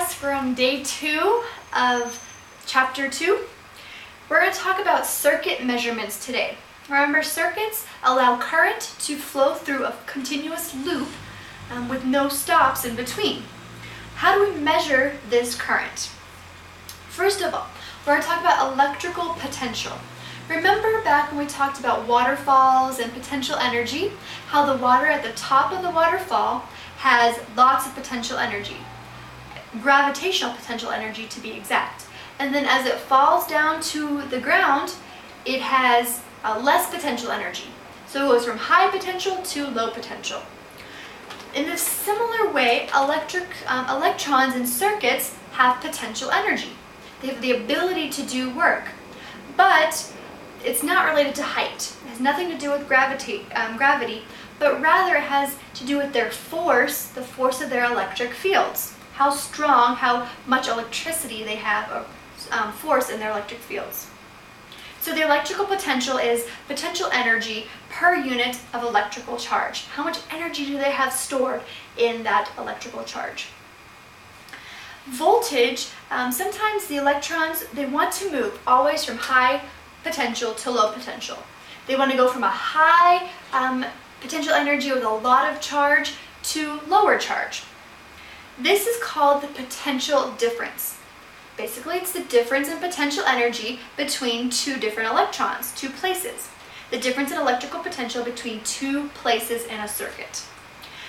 class from day 2 of chapter 2. We're going to talk about circuit measurements today. Remember, circuits allow current to flow through a continuous loop with no stops in between. How do we measure this current? First of all, we're going to talk about electrical potential. Remember back when we talked about waterfalls and potential energy, how the water at the top of the waterfall has lots of potential energy, gravitational potential energy to be exact. And then as it falls down to the ground, it has less potential energy. So it goes from high potential to low potential. In a similar way, electrons in circuits have potential energy. They have the ability to do work, but it's not related to height. It has nothing to do with gravity, but rather it has to do with their force, the force of their electric fields. How strong, how much electricity they have, or force in their electric fields. So the electrical potential is potential energy per unit of electrical charge. How much energy do they have stored in that electrical charge? Voltage, sometimes the electrons, they want to move always from high potential to low potential. They want to go from a high potential energy with a lot of charge to lower charge. This is called the potential difference. Basically, it's the difference in potential energy between two different electrons, two places. The difference in electrical potential between two places in a circuit.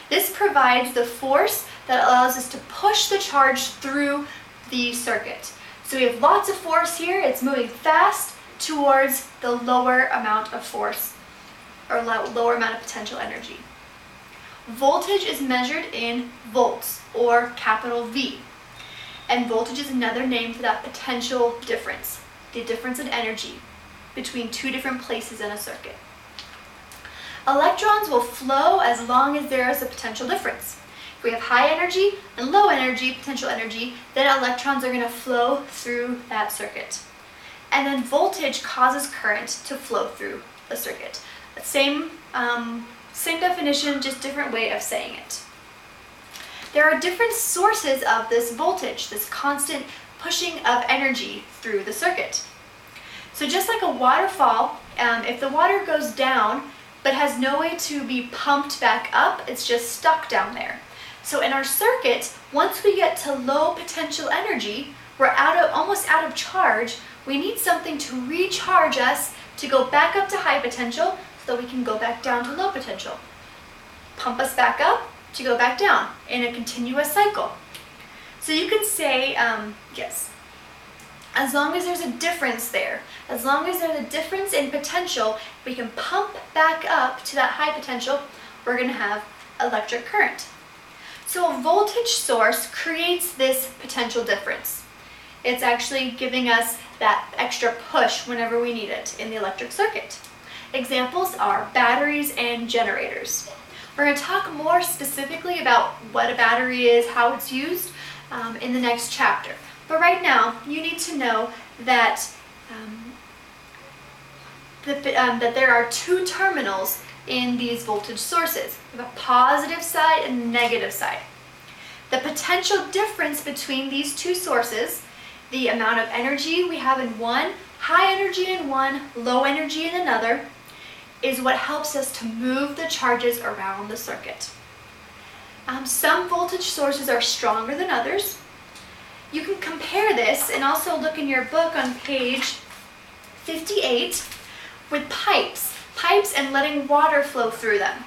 This provides the force that allows us to push the charge through the circuit. So we have lots of force here. It's moving fast towards the lower amount of force, or lower amount of potential energy. Voltage is measured in volts, or capital V. And voltage is another name for that potential difference, the difference in energy between two different places in a circuit. Electrons will flow as long as there is a potential difference. If we have high energy and low energy, potential energy, then electrons are going to flow through that circuit. And then voltage causes current to flow through the circuit. Same definition, just different way of saying it. There are different sources of this voltage, this constant pushing of energy through the circuit. So just like a waterfall, if the water goes down but has no way to be pumped back up, it's just stuck down there. So in our circuit, once we get to low potential energy, we're almost out of charge. We need something to recharge us to go back up to high potential so that we can go back down to low potential. Pump us back up to go back down in a continuous cycle. So you can say, yes, as long as there's a difference there, as long as there's a difference in potential, we can pump back up to that high potential, we're going to have electric current. So a voltage source creates this potential difference. It's actually giving us that extra push whenever we need it in the electric circuit. Examples are batteries and generators. We're going to talk more specifically about what a battery is, how it's used in the next chapter. But right now, you need to know that, that there are two terminals in these voltage sources. We have a positive side and a negative side. The potential difference between these two sources, the amount of energy we have in one, high energy in one, low energy in another, is what helps us to move the charges around the circuit. Some voltage sources are stronger than others. You can compare this and also look in your book on page 58 with pipes and letting water flow through them.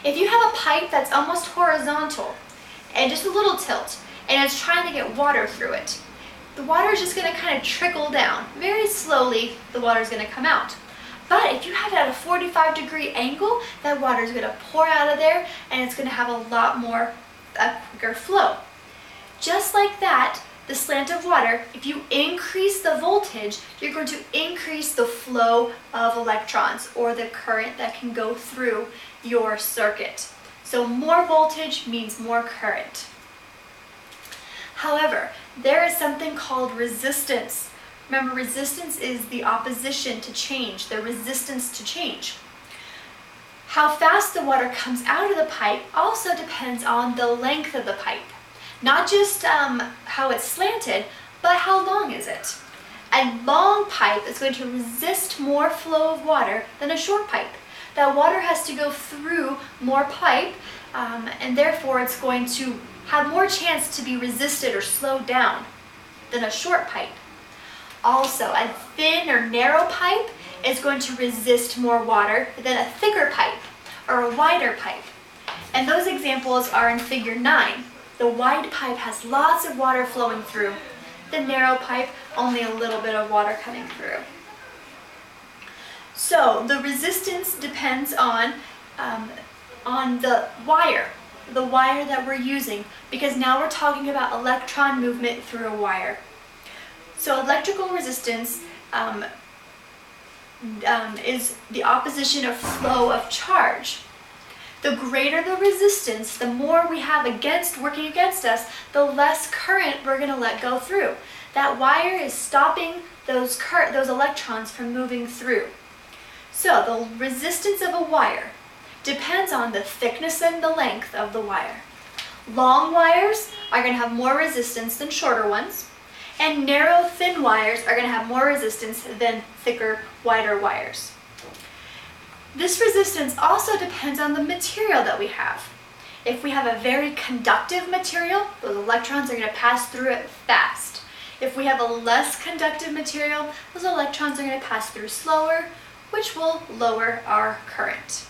If you have a pipe that's almost horizontal and just a little tilt and it's trying to get water through it, the water is just going to kind of trickle down. Very slowly, the water is going to come out. But if you have it at a 45-degree angle, that water is going to pour out of there and it's going to have a lot more, quicker flow. Just like that, the slant of water, if you increase the voltage, you're going to increase the flow of electrons or the current that can go through your circuit. So more voltage means more current. However, there is something called resistance. Remember, resistance is the opposition to change, the resistance to change. How fast the water comes out of the pipe also depends on the length of the pipe. Not just how it's slanted, but how long is it? A long pipe is going to resist more flow of water than a short pipe. That water has to go through more pipe, and therefore it's going to have more chance to be resisted or slowed down than a short pipe. Also, a thin or narrow pipe is going to resist more water than a thicker pipe or a wider pipe. And those examples are in figure 9. The wide pipe has lots of water flowing through. The narrow pipe, only a little bit of water coming through. So the resistance depends on the wire that we're using, because now we're talking about electron movement through a wire. So electrical resistance is the opposition of flow of charge. The greater the resistance, the more we have working against us, the less current we're going to let go through. That wire is stopping those electrons from moving through. So the resistance of a wire depends on the thickness and the length of the wire. Long wires are going to have more resistance than shorter ones, and narrow, thin wires are going to have more resistance than thicker, wider wires. This resistance also depends on the material that we have. If we have a very conductive material, those electrons are going to pass through it fast. If we have a less conductive material, those electrons are going to pass through slower, which will lower our current.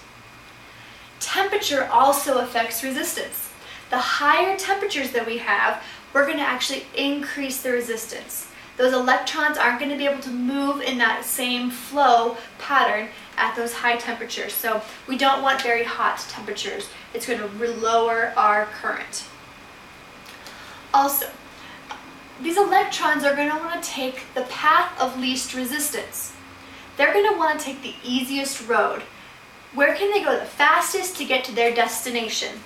Temperature also affects resistance. The higher temperatures that we have, we're going to actually increase the resistance. Those electrons aren't going to be able to move in that same flow pattern at those high temperatures. So we don't want very hot temperatures. It's going to lower our current. Also, these electrons are going to want to take the path of least resistance. They're going to want to take the easiest road. Where can they go the fastest to get to their destination?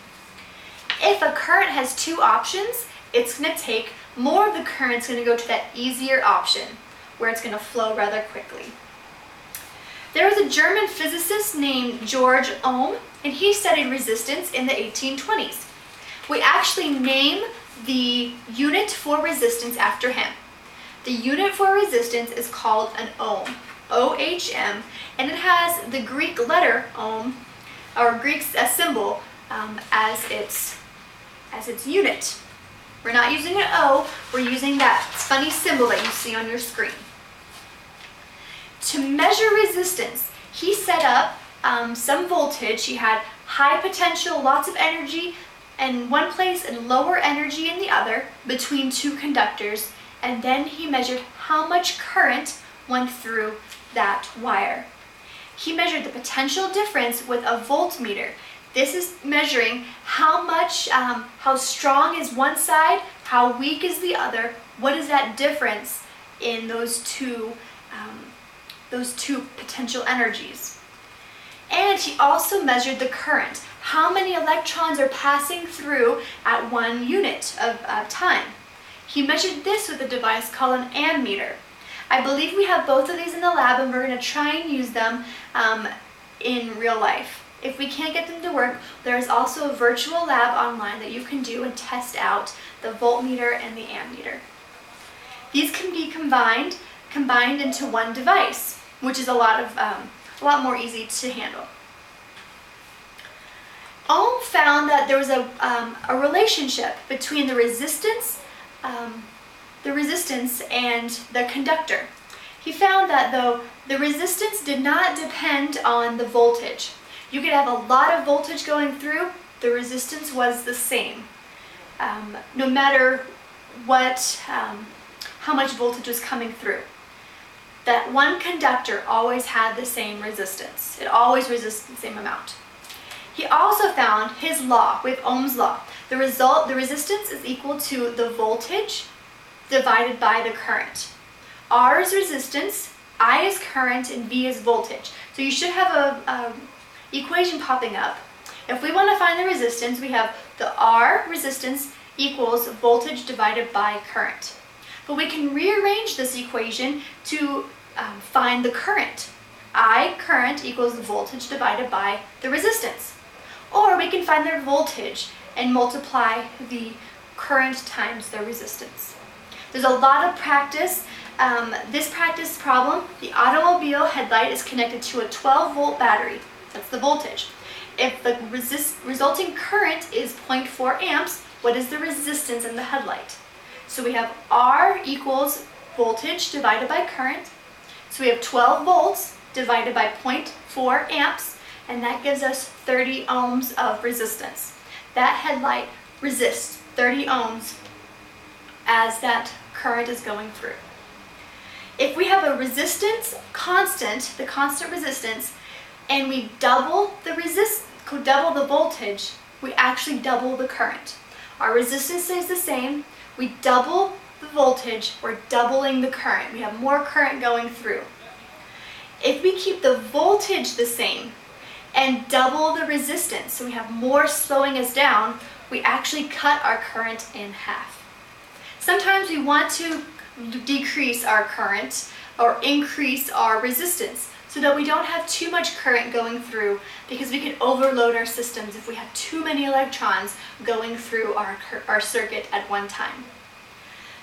If a current has two options, it's going to take more of the current's going to go to that easier option, where it's going to flow rather quickly. There was a German physicist named George Ohm, and he studied resistance in the 1820s. We actually name the unit for resistance after him. The unit for resistance is called an ohm, OHM, and it has the Greek letter ohm, or Greek symbol, as its unit. We're not using an O, we're using that funny symbol that you see on your screen. To measure resistance, he set up some voltage. He had high potential, lots of energy in one place and lower energy in the other between two conductors, and then he measured how much current went through that wire. He measured the potential difference with a voltmeter. This is measuring how strong is one side, how weak is the other, what is that difference in those two potential energies. And he also measured the current, how many electrons are passing through at one unit of time. He measured this with a device called an ammeter. I believe we have both of these in the lab, and we're going to try and use them in real life. If we can't get them to work, there is also a virtual lab online that you can do and test out the voltmeter and the ammeter. These can be combined into one device, which is a lot more easy to handle. Ohm found that there was a relationship between the resistance and the conductor. He found that though the resistance did not depend on the voltage. You could have a lot of voltage going through, the resistance was the same. No matter how much voltage was coming through. That one conductor always had the same resistance. It always resisted the same amount. He also found his law, with Ohm's law. The resistance is equal to the voltage divided by the current. R is resistance, I is current, and V is voltage. So you should have a equation popping up. If we want to find the resistance, we have the R resistance equals voltage divided by current. But we can rearrange this equation to find the current. I, current, equals the voltage divided by the resistance. Or we can find the voltage and multiply the current times the resistance. There's a lot of practice. This practice problem, the automobile headlight is connected to a 12-volt battery. That's the voltage. If the resulting current is 0.4 amps, what is the resistance in the headlight? So we have R equals voltage divided by current. So we have 12 volts divided by 0.4 amps, and that gives us 30 ohms of resistance. That headlight resists 30 ohms as that current is going through. If we have a resistance constant, the constant resistance, and we double the voltage, we actually double the current. Our resistance stays the same, we double the voltage, we're doubling the current. We have more current going through. If we keep the voltage the same and double the resistance, so we have more slowing us down, we actually cut our current in half. Sometimes we want to decrease our current or increase our resistance so that we don't have too much current going through, because we can overload our systems if we have too many electrons going through our circuit at one time.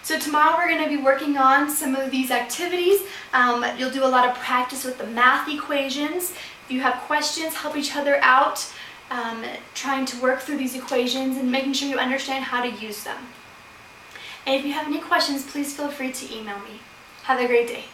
So tomorrow we're going to be working on some of these activities. You'll do a lot of practice with the math equations. If you have questions, help each other out, trying to work through these equations and making sure you understand how to use them. And if you have any questions, please feel free to email me. Have a great day.